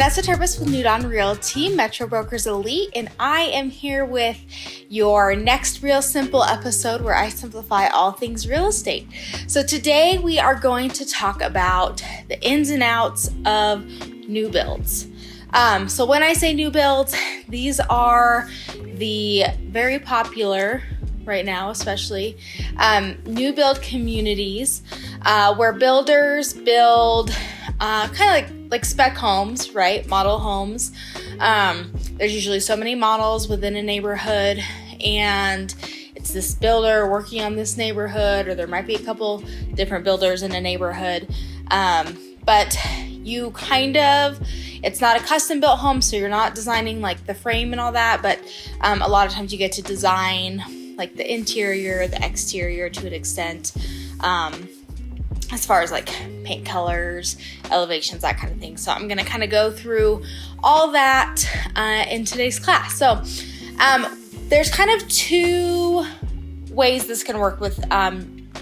Jenessa Turbes with New Dawn Realty, Metro Brokers Elite, and I am here with your next Real Simple episode where I simplify all things real estate. So today we are going to talk about the ins and outs of new builds. So when I say new builds, these are the very popular right now, especially new build communities where builders build kind of like spec homes, right? Model homes. There's usually so many models within a neighborhood, and it's this builder working on this neighborhood, or there might be a couple different builders in a neighborhood. But you it's not a custom built home, so you're not designing like the frame and all that, but a lot of times you get to design like the interior, the exterior to an extent, as far as like paint colors, elevations, that kind of thing. So I'm going to kind of go through all that in today's class. So there's kind of two ways this can work with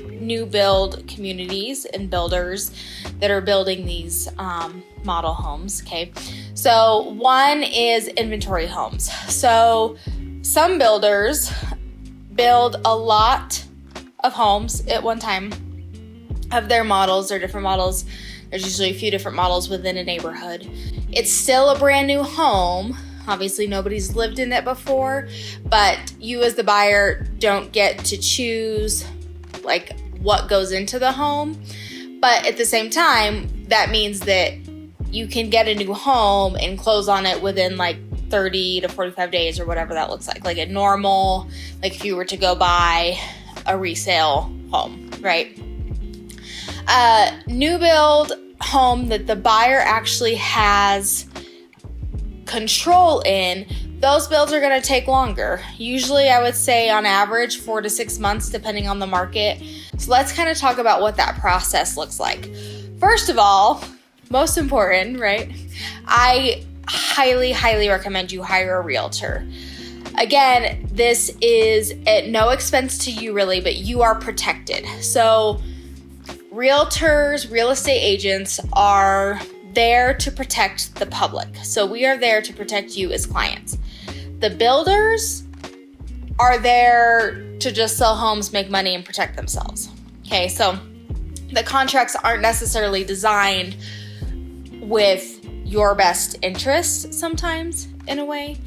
new build communities and builders that are building these model homes. Okay. So one is inventory homes. So some builders build a lot of homes at one time of their models or different models. There's usually a few different models within a neighborhood. It's still a brand new home. Obviously, nobody's lived in it before, but you as the buyer don't get to choose like what goes into the home. But at the same time, that means that you can get a new home and close on it within like 30 to 45 days or whatever that looks like a normal, like if you were to go buy a resale home, right? New build home that the buyer actually has control in, those builds are going to take longer. Usually I would say on average 4 to 6 months depending on the market. So let's kind of talk about what that process looks like. First of all, most important, right? I highly recommend you hire a realtor. Again, this is at no expense to you really, but you are protected. So realtors, real estate agents are there to protect the public. So we are there to protect you as clients. The builders are there to just sell homes, make money, and protect themselves. Okay, so the contracts aren't necessarily designed with your best interest sometimes in a way.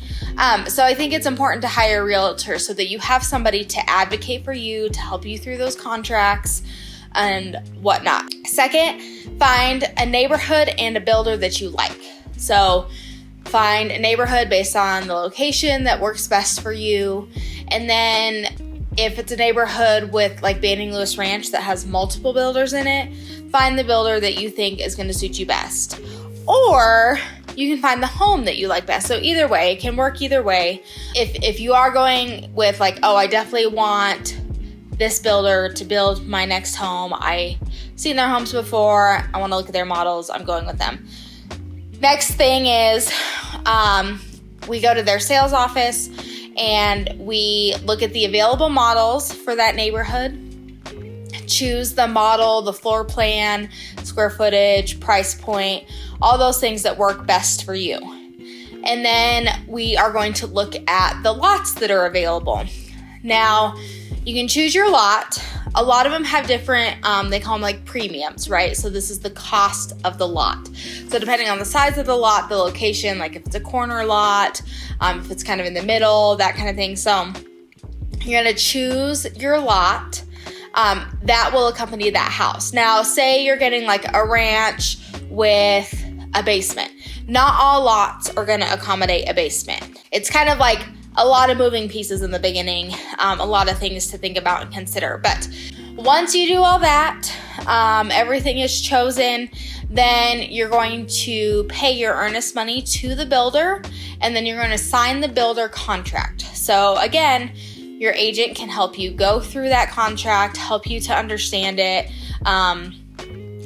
So I think it's important to hire a realtor so that you have somebody to advocate for you, to help you through those contracts and whatnot. Second, find a neighborhood and a builder that you like. So find a neighborhood based on the location that works best for you. And then if it's a neighborhood with like Banning Lewis Ranch that has multiple builders in it, find the builder that you think is going to suit you best. Or you can find the home that you like best. So either way, it can work either way. If you are going with like, oh, I definitely want this builder to build my next home. I've seen their homes before. I want to look at their models. I'm going with them. Next thing is we go to their sales office and we look at the available models for that neighborhood. Choose the model, the floor plan, square footage, price point, all those things that work best for you. And then we are going to look at the lots that are available. Now, you can choose your lot. A lot of them have different, they call them like premiums, right? So this is the cost of the lot. So depending on the size of the lot, the location, like if it's a corner lot, if it's kind of in the middle, that kind of thing. So you're gonna choose your lot that will accompany that house. Now, say you're getting like a ranch with a basement. Not all lots are gonna accommodate a basement. It's kind of like a lot of moving pieces in the beginning, a lot of things to think about and consider. But once you do all that, everything is chosen, then you're going to pay your earnest money to the builder, and then you're going to sign the builder contract. So again, your agent can help you go through that contract, help you to understand it,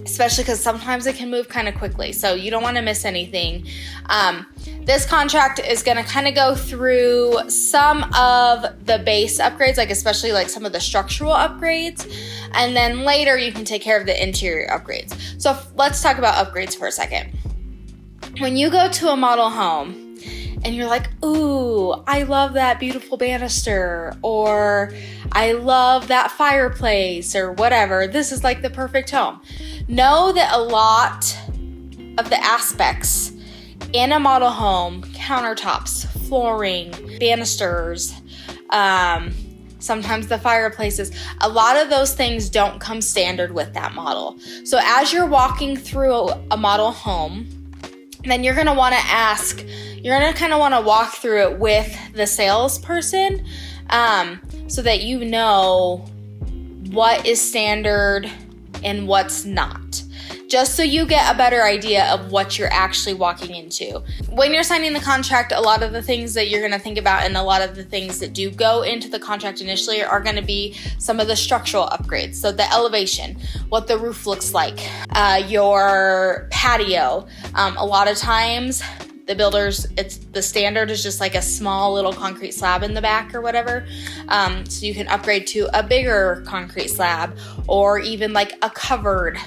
especially because sometimes it can move kind of quickly. So you don't want to miss anything. This contract is going to kind of go through some of the base upgrades, like especially like some of the structural upgrades. And then later you can take care of the interior upgrades. So let's talk about upgrades for a second. when you go to a model home and you're like, ooh, I love that beautiful banister, or I love that fireplace, or whatever, this is like the perfect home. Know that a lot of the aspects in a model home, countertops, flooring, banisters, sometimes the fireplaces, a lot of those things don't come standard with that model. So as you're walking through a model home, then you're going to want to ask, you're going to kind of want to walk through it with the salesperson, so that you know what is standard and what's not, just so you get a better idea of what you're actually walking into. When you're signing the contract, a lot of the things that you're going to think about, and a lot of the things that do go into the contract initially, are going to be some of the structural upgrades. So the elevation, what the roof looks like, your patio. A lot of times the builders, the standard is just like a small little concrete slab in the back or whatever. So you can upgrade to a bigger concrete slab, or even like a covered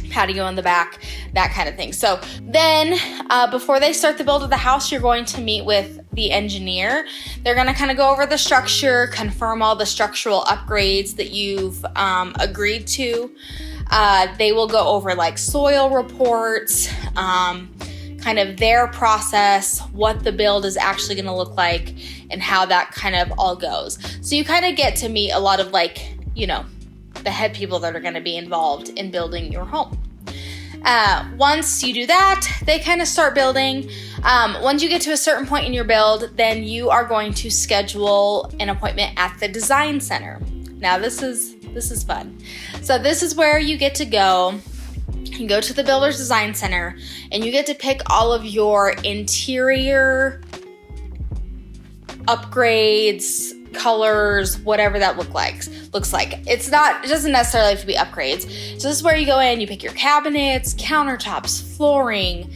patio in the back, that kind of thing. So then before they start the build of the house, you're going to meet with the engineer. They're going to kind of go over the structure, confirm all the structural upgrades that you've agreed to. They will go over like soil reports, kind of their process, what the build is actually going to look like, and how that kind of all goes. So you kind of get to meet a lot of like, the head people that are going to be involved in building your home. Once you do that, they kind of start building. Once you get to a certain point in your build, then you are going to schedule an appointment at the design center. Now this is fun. So this is where you get to go. You go to the builder's design center and you get to pick all of your interior upgrades, colors, whatever that looks like. It doesn't necessarily have to be upgrades. So this is where you go in, you pick your cabinets, countertops, flooring.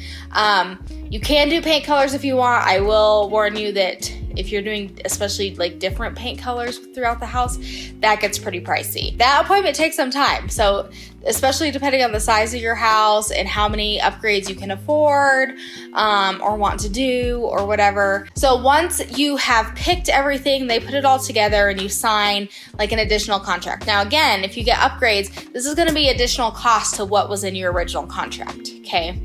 You can do paint colors if you want. I will warn you that if you're doing especially like different paint colors throughout the house, that gets pretty pricey. That appointment takes some time. So especially depending on the size of your house and how many upgrades you can afford, or want to do, or whatever. So once you have picked everything, they put it all together and you sign like an additional contract. Now again, if you get upgrades, this is going to be additional cost to what was in your original contract. Okay.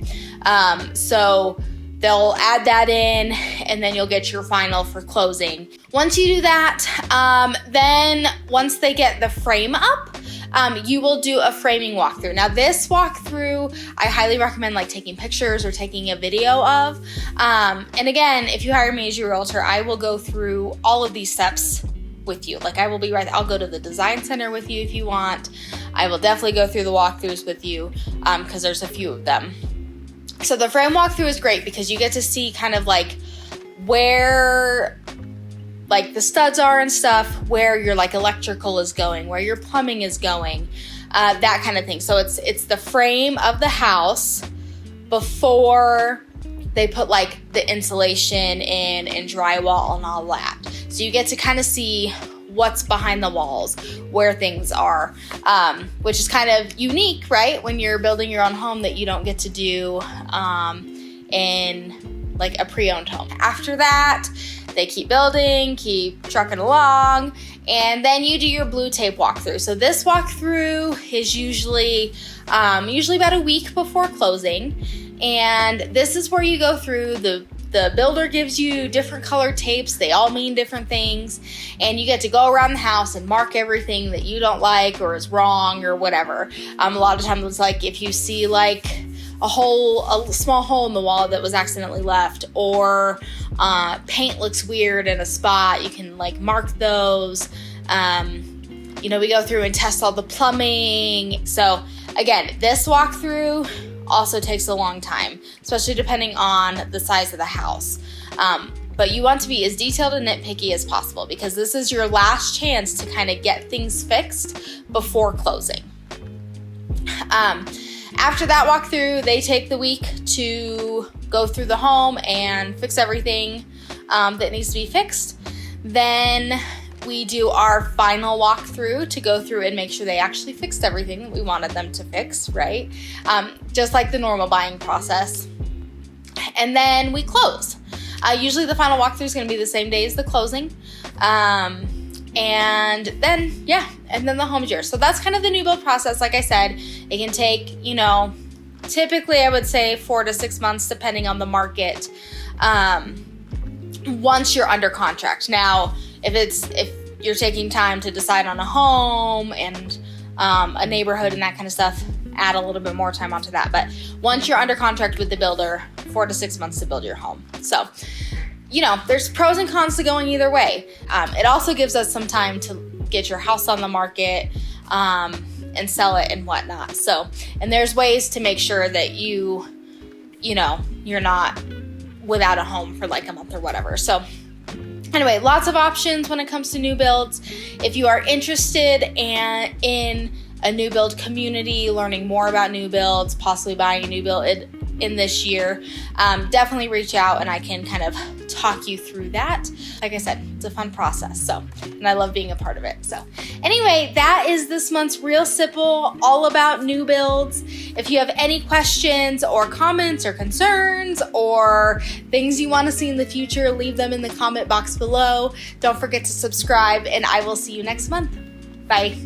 So they'll add that in, and then you'll get your final for closing. Once you do that, then once they get the frame up, you will do a framing walkthrough. Now this walkthrough, I highly recommend like taking pictures or taking a video of. And again, if you hire me as your realtor, I will go through all of these steps with you. Like I'll go to the design center with you if you want. I will definitely go through the walkthroughs with you, because there's a few of them. So the frame walkthrough is great because you get to see kind of like where like the studs are and stuff, where your like electrical is going, where your plumbing is going, that kind of thing. So it's the frame of the house before they put like the insulation in and drywall and all that. So you get to kind of see what's behind the walls, where things are, which is kind of unique, right? When you're building your own home, that you don't get to do in like a pre-owned home. After that, they keep building, keep trucking along, and then you do your blue tape walkthrough. So this walkthrough is usually about a week before closing, and this is where you go through the builder gives you different colored tapes. They all mean different things, and you get to go around the house and mark everything that you don't like or is wrong or whatever. A lot of times it's like if you see like a small hole in the wall that was accidentally left, or paint looks weird in a spot, you can like mark those. We go through and test all the plumbing. So again, this walkthrough also takes a long time, especially depending on the size of the house. But you want to be as detailed and nitpicky as possible, because this is your last chance to kind of get things fixed before closing. After that walkthrough, they take the week to go through the home and fix everything that needs to be fixed. Then we do our final walkthrough to go through and make sure they actually fixed everything that we wanted them to fix, right? Just like the normal buying process. And then we close. Usually the final walkthrough is going to be the same day as the closing. And then the home's yours. So that's kind of the new build process. Like I said, it can take, typically I would say 4 to 6 months, depending on the market, once you're under contract. Now, if you're taking time to decide on a home and a neighborhood and that kind of stuff, add a little bit more time onto that. But once you're under contract with the builder, 4 to 6 months to build your home. So, there's pros and cons to going either way. It also gives us some time to get your house on the market and sell it and whatnot. So, and there's ways to make sure that you're not without a home for like a month or whatever. So anyway, lots of options when it comes to new builds. If you are interested in a new build community, learning more about new builds, possibly buying a new build in this year, definitely reach out and I can kind of talk you through that. Like I said, it's a fun process. And I love being a part of it. So anyway, that is this month's Real Simple, all about new builds. If you have any questions or comments or concerns or things you want to see in the future, leave them in the comment box below. Don't forget to subscribe and I will see you next month. Bye.